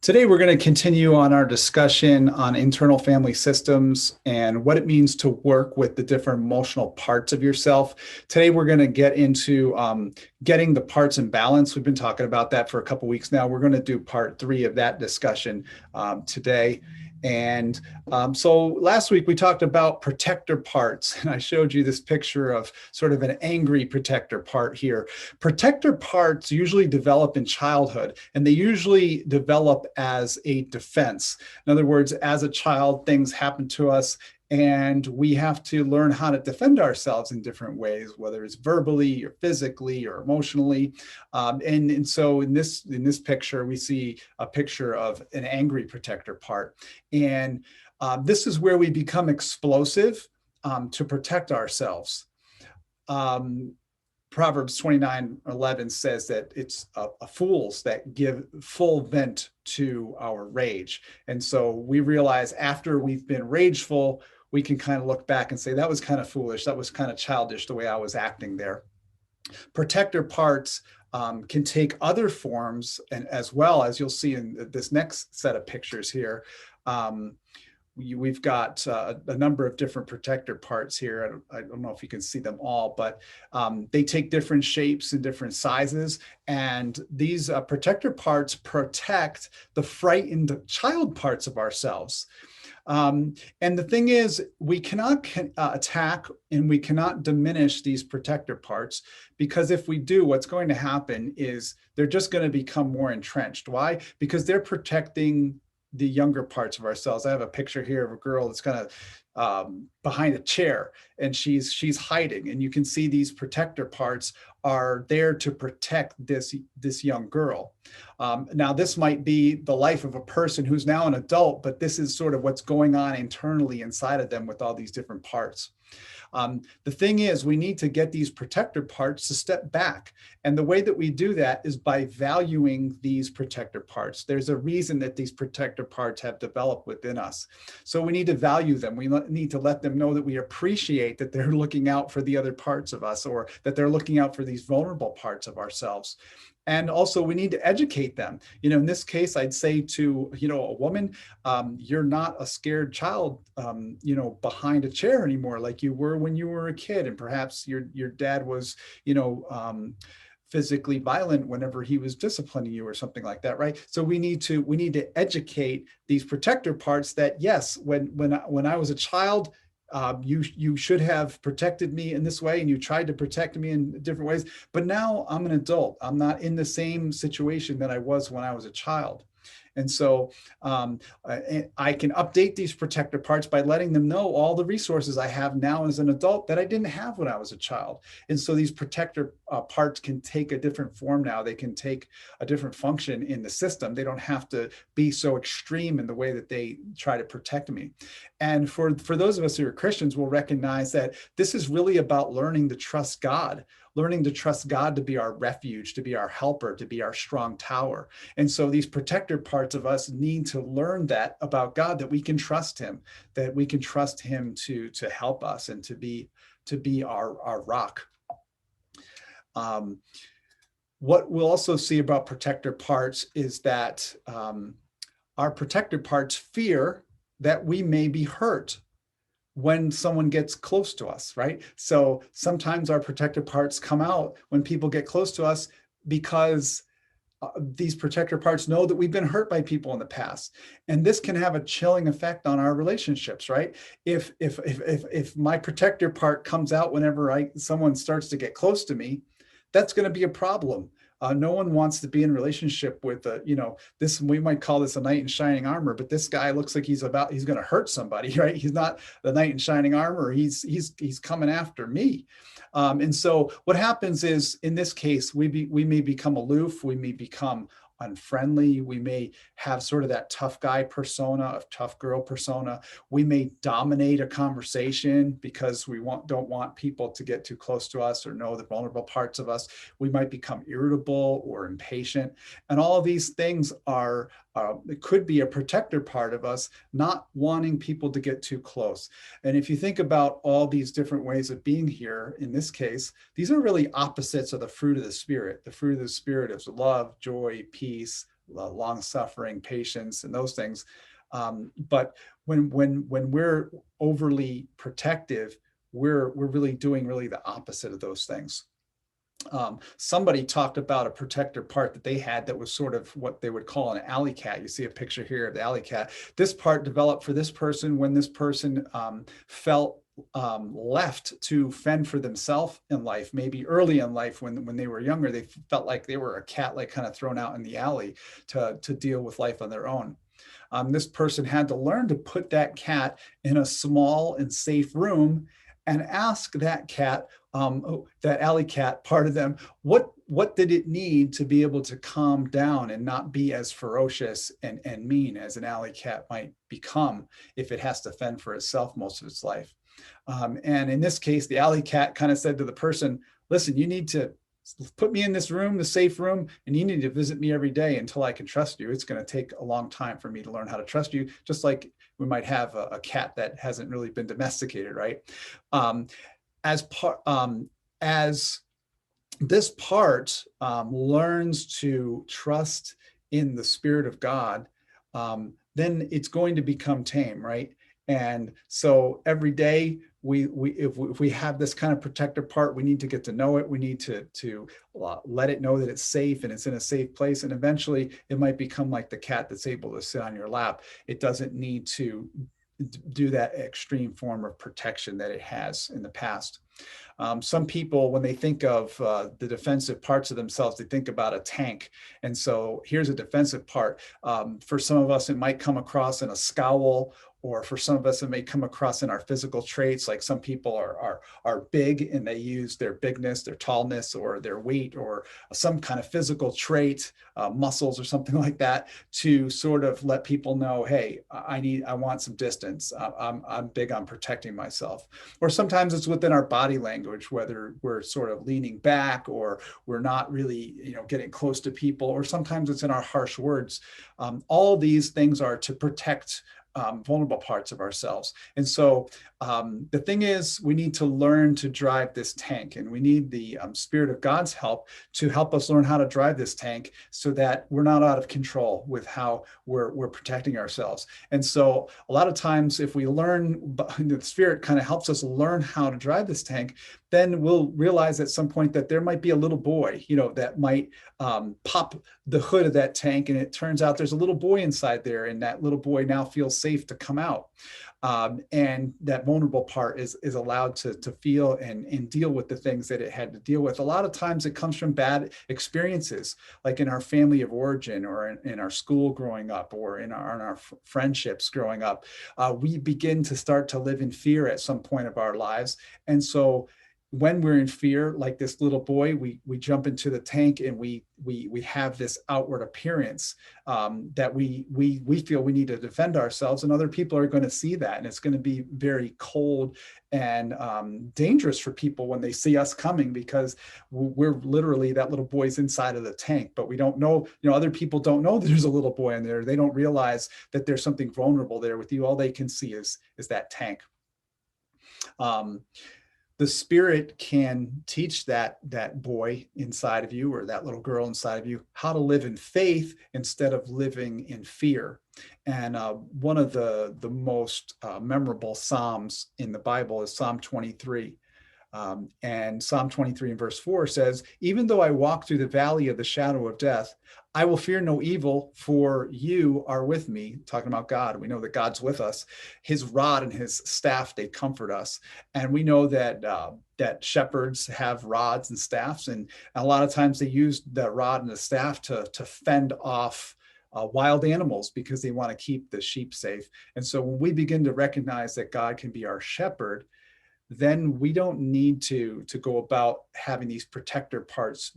Today, we're going to continue on our discussion on internal family systems and what it means to work with the different emotional parts of yourself. Today, we're going to get into getting the parts in balance. We've been talking about that for a couple weeks now. We're going to do part 3 of that discussion today. And so last week we talked about protector parts, and I showed you this picture of sort of an angry protector part here. Protector parts usually develop in childhood, and they usually develop as a defense. In other words, as a child, things happen to us, and we have to learn how to defend ourselves in different ways, whether it's verbally or physically or emotionally. And so in this picture, we see a picture of an angry protector part. And this is where we become explosive to protect ourselves. Proverbs 29:11 says that it's fools that give full vent to our rage. And so we realize after we've been rageful, we can kind of look back and say, that was kind of foolish. That was kind of childish the way I was acting there. Protector parts can take other forms, and as well as you'll see in this next set of pictures here, we've got a number of different protector parts here. I don't know if you can see them all, but they take different shapes and different sizes. And these protector parts protect the frightened child parts of ourselves. And the thing is, we cannot attack and we cannot diminish these protector parts, because if we do, what's going to happen is they're just going to become more entrenched. Why? Because they're protecting the younger parts of ourselves. I have a picture here of a girl that's kind of behind a chair, and she's hiding, and you can see these protector parts are there to protect this young girl. Now, this might be the life of a person who's now an adult, but this is sort of what's going on internally inside of them with all these different parts. The thing is, we need to get these protector parts to step back. And the way that we do that is by valuing these protector parts. There's a reason that these protector parts have developed within us. So we need to value them. We need to let them know that we appreciate that they're looking out for the other parts of us, or that they're looking out for these vulnerable parts of ourselves. And also, we need to educate them. In this case, I'd say to, a woman, you're not a scared child, behind a chair anymore like you were when you were a kid. And perhaps your dad was, physically violent whenever he was disciplining you or something like that, right? So we need to educate these protector parts that, yes, when I was a child, you should have protected me in this way, and you tried to protect me in different ways. But now I'm an adult. I'm not in the same situation that I was when I was a child. And so I can update these protector parts by letting them know all the resources I have now as an adult that I didn't have when I was a child. And so these protector parts can take a different form now. They can take a different function in the system. They don't have to be so extreme in the way that they try to protect me. And for those of us who are Christians, we'll recognize that this is really about learning to trust God. Learning to trust God to be our refuge, to be our helper, to be our strong tower. And so these protector parts of us need to learn that about God, that we can trust him, that we can trust him to help us and to be our rock. What we'll also see about protector parts is that our protector parts fear that we may be hurt when someone gets close to us, right? So sometimes our protective parts come out when people get close to us, because these protector parts know that we've been hurt by people in the past. And this can have a chilling effect on our relationships, right? If my protector part comes out whenever someone starts to get close to me, that's going to be a problem. No one wants to be in a relationship with this. We might call this a knight in shining armor, but this guy looks like he's going to hurt somebody, right? He's not the knight in shining armor. He's coming after me. And so what happens is, in this case, we may become aloof. We may become unfriendly. We may have sort of that tough guy persona, of tough girl persona. We may dominate a conversation because we don't want people to get too close to us or know the vulnerable parts of us. We might become irritable or impatient. And all of these things it could be a protector part of us not wanting people to get too close. And if you think about all these different ways of being here, in this case, these are really opposites of the fruit of the Spirit. The fruit of the Spirit is love, joy, peace, long suffering, patience, and those things. But when we're overly protective, we're really doing really the opposite of those things. Somebody talked about a protector part that they had that was sort of what they would call an alley cat. You see a picture here of the alley cat. This part developed for this person when this person felt left to fend for themselves in life. Maybe early in life when they were younger, they felt like they were a cat, like kind of thrown out in the alley to deal with life on their own. This person had to learn to put that cat in a small and safe room and ask that cat, that alley cat part of them, what did it need to be able to calm down and not be as ferocious and mean as an alley cat might become if it has to fend for itself most of its life. And in this case, the alley cat kind of said to the person, listen, you need to put me in this room, the safe room, and you need to visit me every day until I can trust you. It's going to take a long time for me to learn how to trust you, just like we might have a cat that hasn't really been domesticated, right? As this part learns to trust in the Spirit of God, then it's going to become tame, right? And so every day if we have this kind of protector part, we need to get to know it. We need to let it know that it's safe and it's in a safe place. And eventually it might become like the cat that's able to sit on your lap. It doesn't need to do that extreme form of protection that it has in the past. Some people, when they think of the defensive parts of themselves, they think about a tank. And so here's a defensive part. For some of us, it might come across in a scowl, or for some of us, it may come across in our physical traits. Like some people are big and they use their bigness, their tallness, or their weight, or some kind of physical trait, muscles or something like that, to sort of let people know, hey, I want some distance. I'm big on protecting myself. Or sometimes it's within our body language, whether we're sort of leaning back or we're not really, getting close to people, or sometimes it's in our harsh words. All these things are to protect vulnerable parts of ourselves. And so the thing is, we need to learn to drive this tank, and we need the Spirit of God's help to help us learn how to drive this tank so that we're not out of control with how we're protecting ourselves. And so a lot of times, if we learn, the Spirit kind of helps us learn how to drive this tank, then we'll realize at some point that there might be a little boy, that might pop the hood of that tank, and it turns out there's a little boy inside there, and that little boy now feels safe to come out. And that vulnerable part is allowed to feel and deal with the things that it had to deal with. A lot of times it comes from bad experiences, like in our family of origin, or in our school growing up, or in our friendships growing up. We begin to start to live in fear at some point of our lives. And so when we're in fear, like this little boy, we jump into the tank, and we have this outward appearance that we feel we need to defend ourselves, and other people are going to see that, and it's going to be very cold and dangerous for people when they see us coming, because we're literally that little boy's inside of the tank, but we don't know, other people don't know that there's a little boy in there. They don't realize that there's something vulnerable there with you. All they can see is that tank. The Spirit can teach that boy inside of you, or that little girl inside of you, how to live in faith instead of living in fear. And one of the most memorable Psalms in the Bible is Psalm 23. And Psalm 23 and verse 4 says, even though I walk through the valley of the shadow of death, I will fear no evil, for you are with me. Talking about God. We know that God's with us. His rod and his staff, they comfort us. And we know that that shepherds have rods and staffs. And a lot of times they use the rod and the staff to fend off wild animals, because they want to keep the sheep safe. And so when we begin to recognize that God can be our shepherd, then we don't need to go about having these protector parts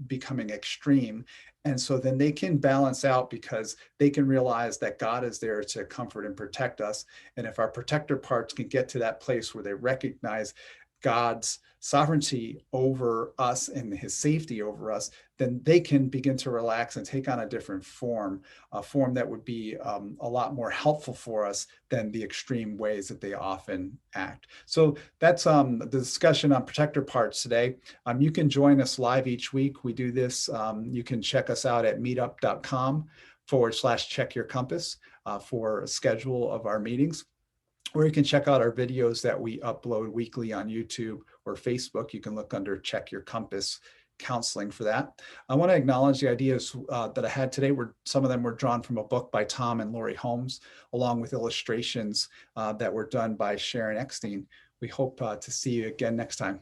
becoming extreme. And so then they can balance out, because they can realize that God is there to comfort and protect us. And if our protector parts can get to that place where they recognize God's sovereignty over us and his safety over us, then they can begin to relax and take on a different form, a form that would be a lot more helpful for us than the extreme ways that they often act. So that's the discussion on protector parts today. You can join us live each week. We do this. You can check us out at meetup.com/check your compass for a schedule of our meetings. Or you can check out our videos that we upload weekly on YouTube or Facebook. You can look under Check Your Compass Counseling for that. I want to acknowledge the ideas that I had today. Some of them were drawn from a book by Tom and Lori Holmes, along with illustrations that were done by Sharon Eckstein. We hope to see you again next time.